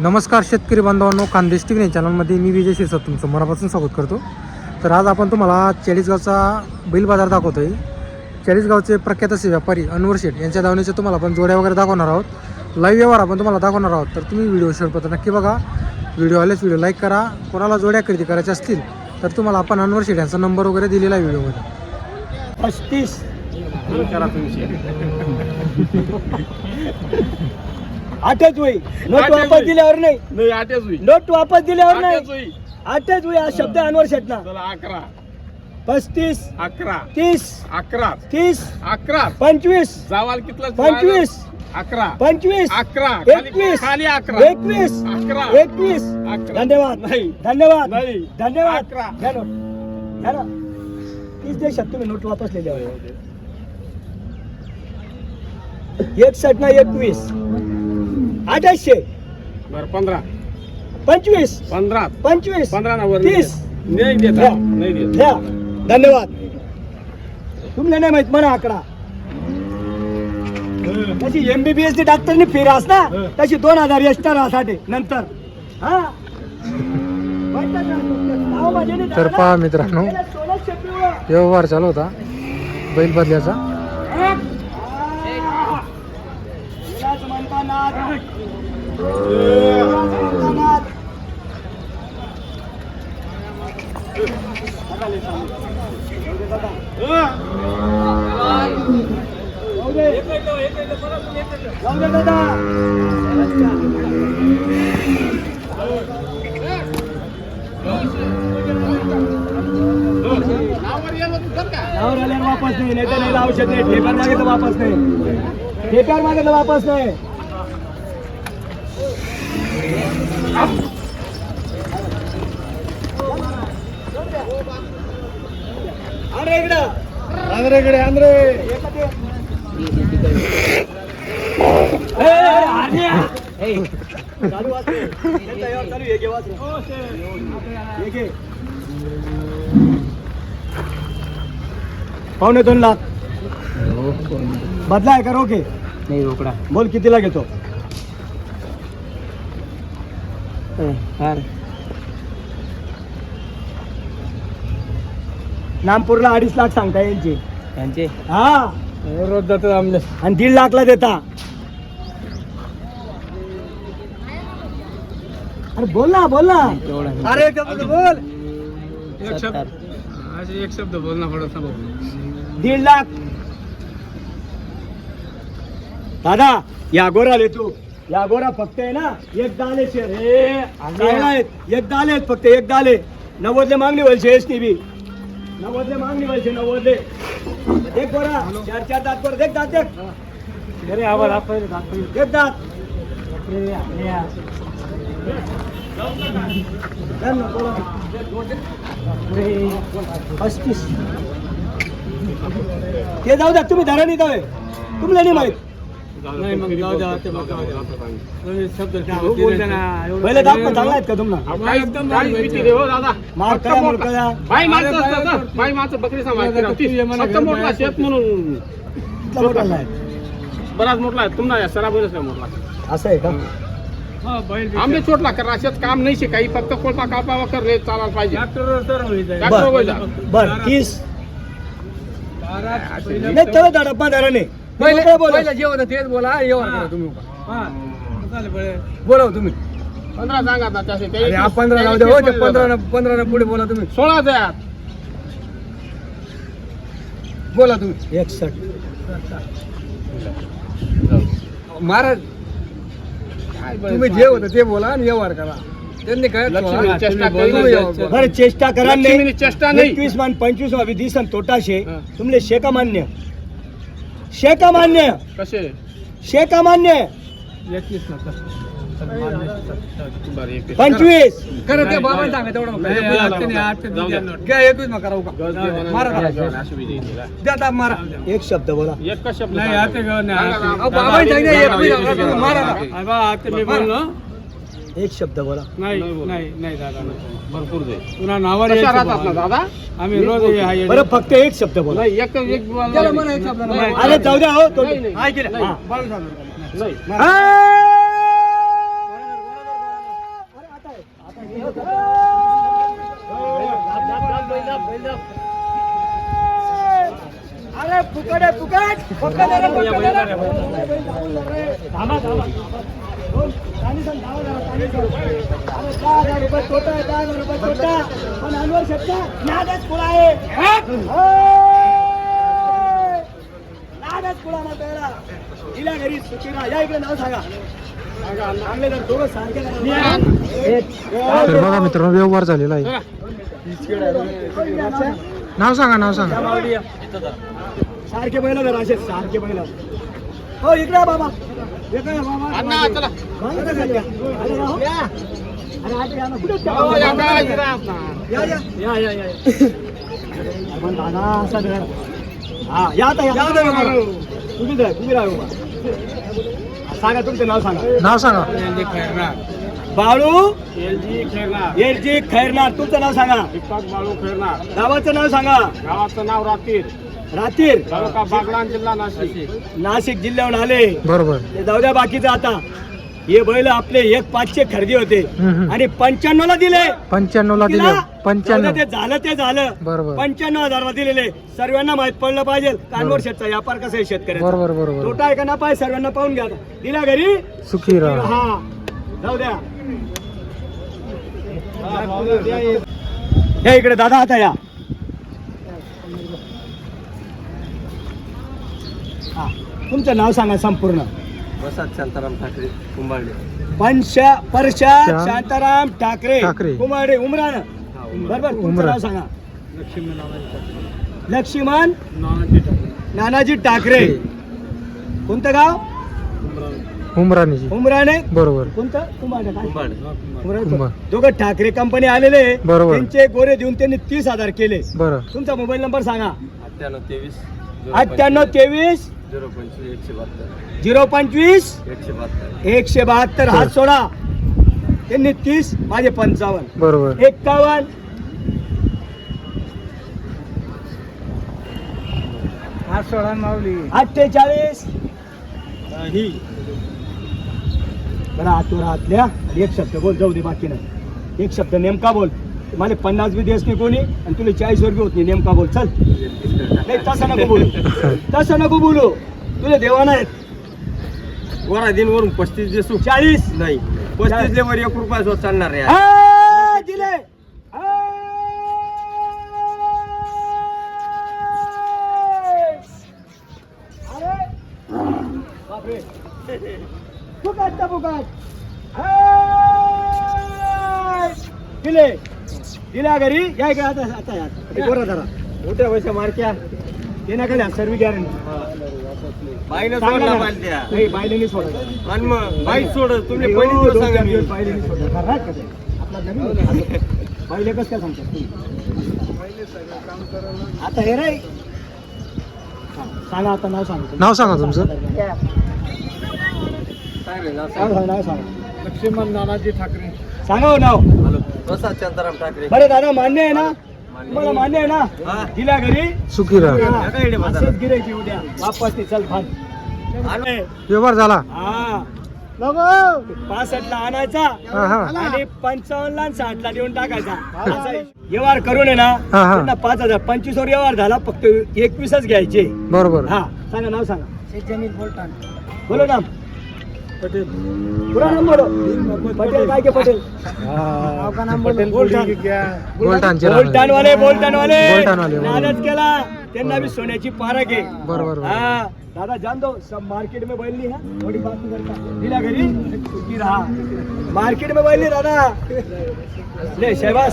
नमस्कार शेतकरी बांधवांनो, खानदेश टीव्ही चॅनलमध्ये मी विजय शिरसाट तुमचं मनापासून स्वागत करतो. तर आज आपण तुम्हाला चाळीसगावचा बैल बाजार दाखवतो आहे. चाळीसगावचे प्रख्यात असे व्यापारी अनवर शेठ यांच्या दावणीचे तुम्हाला आपण जोड्या वगैरे दाखवणार आहोत. लाईव्ह व्यवहार आपण तुम्हाला दाखवणार आहोत. तर तुम्ही व्हिडिओ शेवटपर्यंत नक्की बघा. व्हिडिओ लाईक करा. कोणाला जोड्या खरेदी करायच्या असतील तर तुम्हाला आपण अनवर शेठ यांचा नंबर वगैरे दिलेला आहे व्हिडिओमध्ये. 35 आठच होई. नोट वापस दिल्यावर नाही. नोट वापस दिल्यावर नाही. आठच होई. हा शब्द अनवर शेटना. 35 11 30 11 30 11 25 जावाल कितला 25 11 25 11 21 खाली 11 21 11 21 11 धन्यवाद नाही. धन्यवाद नाही. धन्यवाद 11 घ्या नोट. घ्या ना. 30 देशात तुम्ही नोट वापस लिहिल्यावर 61 ना 21 800 बर 15 25 15 25 15 ना वर 30 नाही देता द्या. नाही देत द्या. धन्यवाद. तुम्हाला नाही माहित म्हणा आकडा. तशी MBBS ची डॉक्टरनी फिरास ना तशी 2000 एक्स्ट्रा राहसाठी नंतर हा. तर पहा मित्रांनो, व्यवहार चालू होता बैल बदल्याचा. वापस नाही. नाही तर नाही औषध नाही. ठेप्यावर मागितलं वापस नाही. ठेप्यावर मागितलं वापस नाही. अरे इकडे आंध्रे चालू असते. चालू हे घे वाच. हे घे. 2.25 लाख बदला आहे का रोके? नाही रोकडा. बोल कितीला घेतो? नामपूरला 2.5 लाख सांगता यांची. त्यांचे हा रोज जातो आमले. आणि 1.5 लाखला देता. अरे बोल ना बोल ना. अरे बोल. एक शब्द बोलना पडत 1.5 लाख. दादा या गोरा ले तू. या गोरा फक्त आहे ना एक दाले शेर एक दाले फक्त एक दाले. 90 मागणी व्हायची एसटी बी. 90 मागणी व्हायची 90. देख गोरा 4 दात पर देख दात देख. अरे आवाज आप देख दात. ते जाऊ द्या. तुम्ही धरा नाही जावे. तुम्हाला नाही माहित. पहिले दात पण चांगला आहेत का तुम्हाला? मार करा मुलगा. बाई माणसं बकरी मोठला शेत म्हणून मोठा आहे. बराच मोठला आहे. तुम्हाला सराबच नाही मोठला. असं आहे का? आम्ही छोटला करा शेत काम नाही काही फक्त कोळपा कापा करले चालायला पाहिजे. बर 30 नाही तेव्हा धडप्पा धरा नाही. जेवण तेच बोला. तुम्ही बोला तुम्ही 15 सांगा ना त्याचे. 15 जाऊ द्या. 15 पुढे बोला तुम्ही. 16 द्या. बोला तुम्ही. 61 महाराज तुम्ही जे होतं ते बोला आणि व्यवहार करा. त्यांनी काय बरं चेष्टा करा नाही. चेष्टा नाही. 21 मान 25 वावी दिसन तोटाशे. तुमले शेका मान्य. शेका मान्य. कसे शेका मान्य. 25 खरं ते बाबा सांगा तेवढं. घ्या 21 मग करा. द्या दाब मारा. एक शब्द बोला. एक शब्द बाबा सांगितलं मारा. एक शब्द बोला. नाही दादा भरपूर दे. पुन्हा नावावर राहतात ना दादा. आम्ही रोज बरं फक्त एक शब्द बोला. नाही एक अरे जाऊ द्या हो. चाळीस आणि 10,000, 10,000 रुपये छोटा आहे, 10,000 रुपये छोटा. पण अनवर शेटचा नादच पुढा आहे. नादच पुढा ना पहिला. दिल्या घरी सुखीरा. या इकडे नाव सांगा. चांगले जर दोघं सारखे तर बघा मित्रांनो व्यवहार झालेला आहे. नाव सांगा नाव सांगा. सारखे बैल जरा असे सारखे बैल. हो इकडे या बाबा. इकडे या बाबा. अण्णा चला बांगा का खाली या. अरे राहो. अरे आटे या ना. कुठे त्या हो, या बाबा? का? या. आपण दादा असा धर. हा या आता या. तुम्ही राहू बा. सांगा तुमचं नाव सांगा. नाव सांगा. बाळू एलजी खेळणार एलजी खैरनार. तुमचं नाव सांगा. दीपक बाळू खेळणार. गावाचं नाव सांगा. गावाचं नाव रातीर, रातीर तालुका बागलाण, जिल्हा नाशिक. नाशिक जिल्ह्याहून आले. बरोबर. ते जाऊ द्या बाकीचं आता. हे बैल आपले 1,500 खरेदी होते आणि 95 ला दिले. 95 ला दिले. 95. ते झालं बरोबर 95,000 ला दिलेले. सर्वांना माहित पडलं पाहिजे कानवर शेतचा व्यापार कसा आहे शेतकऱ्याचा. बरोबर तोटा आहे का ना पाय सर्वांना पाहून घ्या. दिल्या घरी सुखी राहा. हा जाऊ द्या. या इकडे दादा आता या. हा तुमचं नाव सांगा संपूर्ण. प्रसाद शांताराम ठाकरे कुंभारडे. परशा शांताराम ठाकरे ठाकरे. कुमारडे उमरान. बरोबर तुमचं उमरान. नाव सांगा. लक्ष्मण नानाजी ठाकरे. कोणतं गाव. उमराणीची. उमराणे. बरोबर. कोणतं कुंभारडे काय? कुंभारडे. कुंभार. दोघं ठाकरे कंपनी आलेले. बरोबर. त्यांचे गोरे देऊन त्यांनी 30,000 केले. बरं. तुमचा मोबाईल नंबर सांगा. 9823 9823 025 025 172. हात सोडा. त्यांनी 30 माझे 55 बरोबर. 51 हात सोडा माऊली. 48 ही बरं आतवर हातल्या. एक शब्द बोल जाऊ दे बाकी नाही. एक शब्द नेमका बोल. मला 50 बी देस नाही कोणी आणि तुला 40 वर बी होत नाही. नेमका बोल चल. नाही तसं नको बोलू. तसं नको बोलू. तुला देवाना आहेत. वरा दिन वरून 35 देसू 40 नाही 35 लेवर 1 रुपया जो चालणार रे. दिले. अरे बापरे. फुकाट दिले. दिल्या घरी या इकडे आता आता या. बरं जरा मोठ्या पैसा मारक्या ते नका द्या सर्व गॅरंटी. बाईनं सोडला माल द्या. नाही बायलेनी हो, सोडा. आणि मग बाईक सोड तुम्ही पहिली सांगा मी. बायलेनी सोडा. खरं आहे का ते? आपला नवीन बायले कसं काय सांगतात तुम्ही? आता हे रे हा, सांगा आता नाव सांगा. नाव सांगा तुमचं. सांग रे नाव नाव सांगा. लक्ष्मण नानाजी ठाकरे. सांगा हो नाव. प्रसाद शांताराम ठाकरे. बरं दादा मान्य आहे ना. तुम्हाला मान्य आहे हा. ना. दिल्या घरी सुखी राहा. हा, नका इकडे बसा. असंच गिरायची उद्या वापस ते चल भान. आणि व्यवहार झाला. हा 65 ला आणायचा हा हा आणि 55 ला 60 ला देऊन टाकायचा. असा व्यवहार करून आहे ना. हा, हा. त्यांना 5,000 25 वर व्यवहार झाला. फक्त 21च घ्यायचे. बरोबर. हा सांगा नाव सांगा. बोलो नाम. पटेल. पुरा नाम बोलो. पटेल काय के पटेल. बोलटांचे बोलटान वाले बोलटानवाले. नादच केला. त्यांना भी सोन्याची पारख आहे. बरोबर. हाँ दादा जान दो सब मार्केट में बैल नहीं है. थोड़ी बात नहीं करता. दिला घरी सुखी रहा. मार्केट में बैल नहीं दादा. ले शहबाज